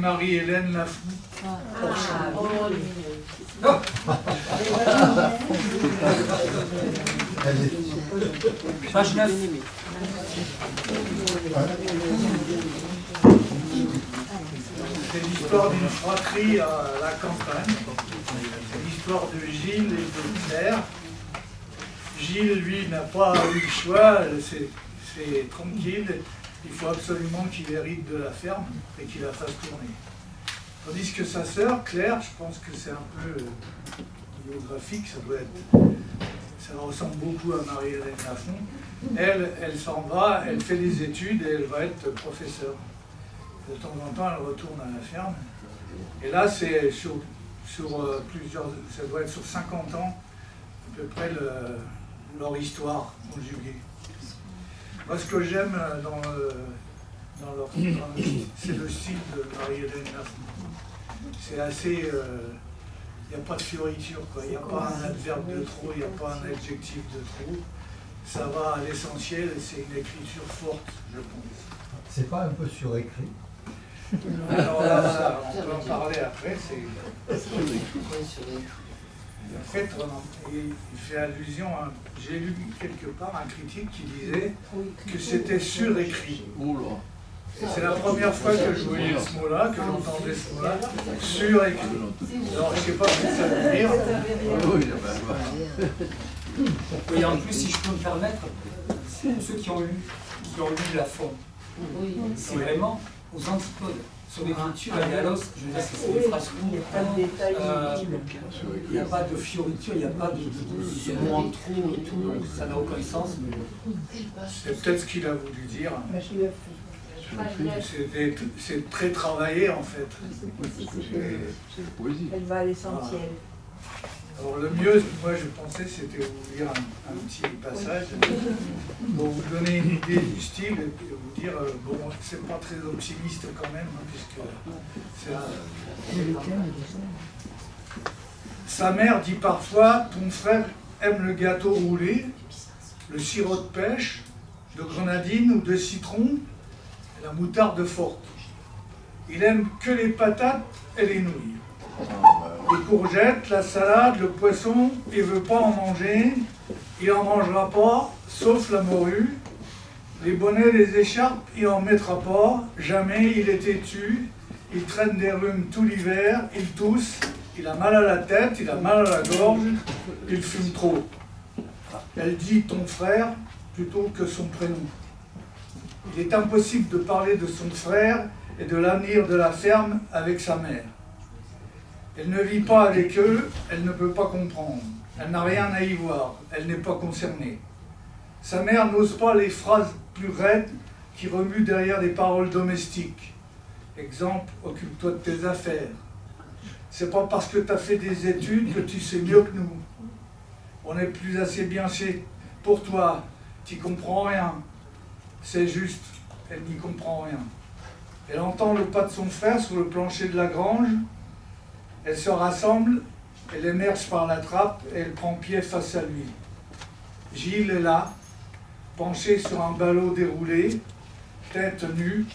Marie-Hélène Lafont. Page 9. C'est l'histoire d'une fratrie à la campagne. C'est l'histoire de Gilles et de Claire. Gilles, lui, n'a pas eu le choix, c'est tranquille. Il faut absolument qu'il hérite de la ferme et qu'il la fasse tourner. Tandis que sa sœur, Claire, je pense que c'est un peu biographique, ça ressemble beaucoup à Marie-Hélène Lafont. Elle s'en va, elle fait des études et elle va être professeure. De temps en temps, elle retourne à la ferme. Et là, c'est sur plusieurs, ça doit être sur 50 ans, à peu près leur histoire conjuguée. Moi, ce que j'aime c'est le style de Marie-Hélène Lafont. C'est assez... il n'y a pas de fioriture, il n'y a pas un adverbe de trop, il n'y a pas un adjectif de trop. Ça va à l'essentiel et c'est une écriture forte, je pense. C'est pas un peu surécrit? Alors là, on peut en parler après. En fait, il fait allusion à... J'ai lu quelque part un critique qui disait que c'était surécrit. Et c'est la première fois que je voyais ce mot-là, que j'entendais ce mot-là, surécrit. Alors je ne sais pas ce que ça veut dire. Et en plus, si je peux me permettre, ceux qui ont lu Lafont, c'est vraiment aux antipodes. Sur l'écriture, et à l'os, je veux dire, c'est des phrases courtes. Il n'y a pas de fioriture, il n'y a pas de mots en trop et tout, ça n'a aucun sens. C'est peut-être ce qu'il a voulu dire. C'est très travaillé en fait. Elle va à l'essentiel. Alors le mieux, moi je pensais, c'était vous lire un petit passage pour vous donner une idée du style et puis vous dire, bon, c'est pas très optimiste quand même, puisque sa mère dit parfois, ton frère aime le gâteau roulé, le sirop de pêche, de grenadine ou de citron, et la moutarde forte. Il aime que les patates et les nouilles. Les courgettes, la salade, le poisson, il ne veut pas en manger, il n'en mangera pas, sauf la morue. Les bonnets, les écharpes, il n'en mettra pas, jamais il est têtu, il traîne des rhumes tout l'hiver, il tousse, il a mal à la tête, il a mal à la gorge, il fume trop. Elle dit ton frère plutôt que son prénom. Il est impossible de parler de son frère et de l'avenir de la ferme avec sa mère. Elle ne vit pas avec eux, elle ne peut pas comprendre. Elle n'a rien à y voir, elle n'est pas concernée. Sa mère n'ose pas les phrases plus raides qui remuent derrière les paroles domestiques. Exemple, occupe-toi de tes affaires. C'est pas parce que tu as fait des études que tu sais mieux que nous. On n'est plus assez bien chez pour toi, tu comprends rien. C'est juste, elle n'y comprend rien. Elle entend le pas de son frère sur le plancher de la grange. Elle se rassemble, elle émerge par la trappe et elle prend pied face à lui. Gilles est là, penché sur un ballot déroulé, tête nue,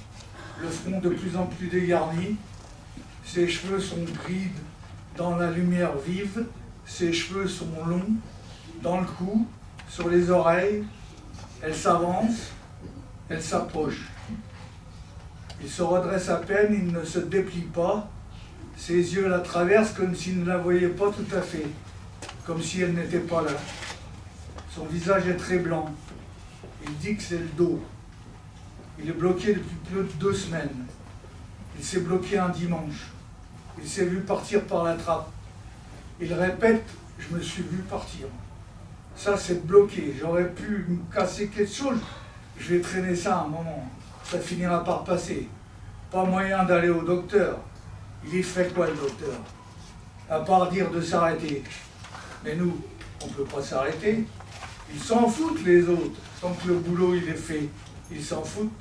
le front de plus en plus dégarni. Ses cheveux sont gris dans la lumière vive, ses cheveux sont longs, dans le cou, sur les oreilles. Elle s'avance, elle s'approche. Il se redresse à peine, il ne se déplie pas. Ses yeux la traversent comme s'il ne la voyait pas tout à fait, comme si elle n'était pas là. Son visage est très blanc. Il dit que c'est le dos. Il est bloqué depuis plus de 2 semaines. Il s'est bloqué un dimanche. Il s'est vu partir par la trappe. Il répète, je me suis vu partir. Ça, c'est bloqué. J'aurais pu me casser quelque chose. Je vais traîner ça un moment. Ça finira par passer. Pas moyen d'aller au docteur. Il y fait quoi, le docteur? À part dire de s'arrêter. Mais nous, on ne peut pas s'arrêter. Ils s'en foutent, les autres. Tant que le boulot, il est fait, ils s'en foutent.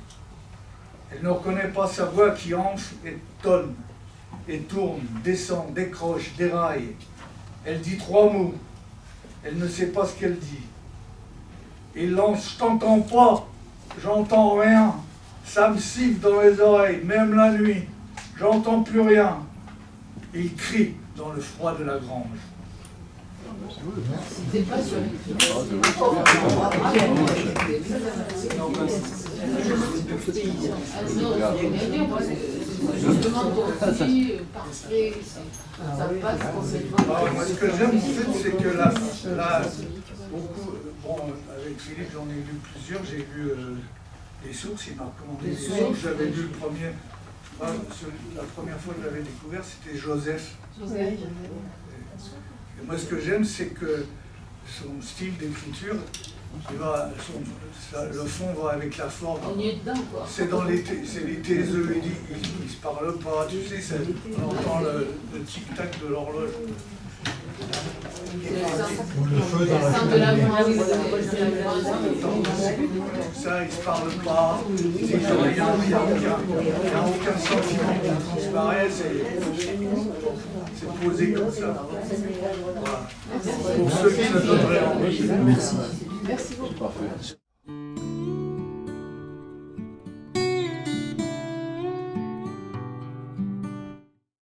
Elle ne reconnaît pas sa voix qui enfle et tonne, et tourne, descend, décroche, déraille. Elle dit 3 mots. Elle ne sait pas ce qu'elle dit. Il lance, je t'entends pas, j'entends rien. Ça me siffle dans les oreilles, même la nuit. J'entends plus rien. Il crie dans le froid de la grange. C'est pas sur Moi, ce que j'aime en fait, c'est que là, beaucoup, bon, avec Philippe, j'en ai lu plusieurs, j'ai lu Les Sources, il m'a recommandé Les Sources, j'avais lu le premier, moi, la première fois que je l'avais découvert, c'était Joseph. Et moi, ce que j'aime, c'est que son style d'écriture, le fond va avec la forme. On y est dedans, quoi. C'est les taiseux, ils ne se parlent pas, tu sais, on entend le tic-tac de l'horloge. Ou le feu dans la cheminée. Ça, ils ne se parlent pas, il n'y a aucun sentiment qui transparaît, c'est posé comme ça. Voilà. Pour ceux qui ne donneraient envie. Merci beaucoup. Parfait.